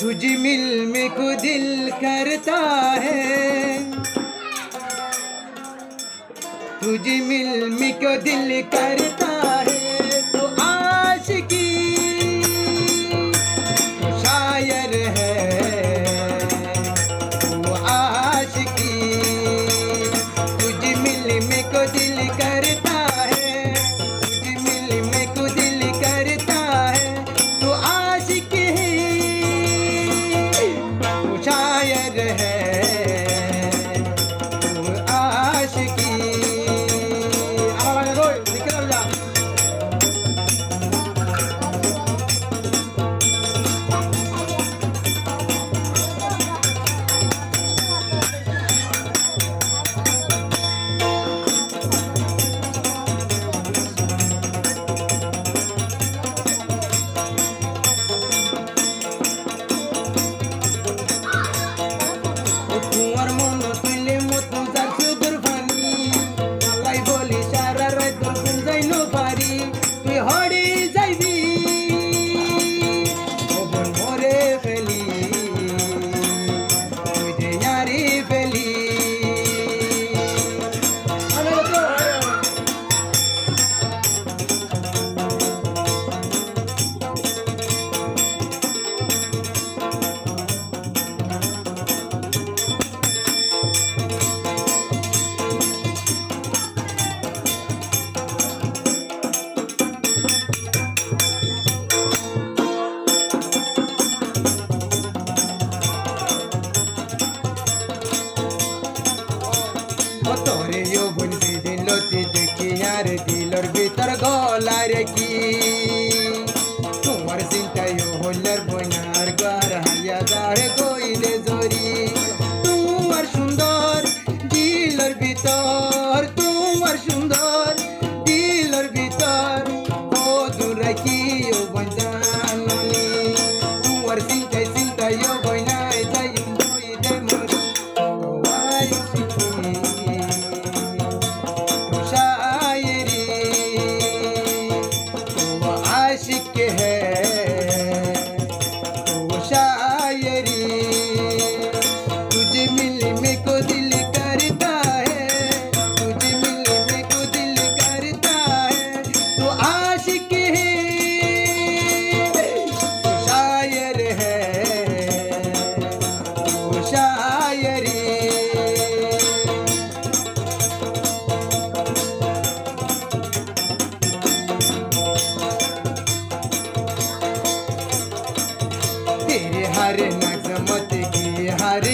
तुझी मिल में को दिल करता है, तुझी मिल में को दिल करता है। तो आशिकी तो शायर है, वो आशिकी तुझी मिल में को दिल करता है, तुझी मिल में को दिल करता है। तो आशिकी तो शायर है, वो आशिकी। निकल जा। Kuar mono tuile motu zaksu durfani, malai boli shara rai durfun zaino pari, tui hori jaibi, obon more feli, tui je yari feli. তোরে যৌবন সেদিন লতি দেখি আর দিলর ভিতর গলার কি, তোমার চিন্তায় হল্লার বইনার গার হাইয়া দাঁড়ে কইলে জরি। তোমার সুন্দর দিলর ভিতর, তোমার সুন্দর দিলর ভিতর ও দূর রাখি ও বঞ্জানি। তোমার চিন্তায় চিন্তায় ও বইনায় যাই বইতে মরি। आशिक है वो शायरी, तुझे मिलने में को दिल करता है, तुझे मिलने में को दिल करता है। तो आशिक है वो शायर है, वो शायरी। तेरे हर नज़मत की हर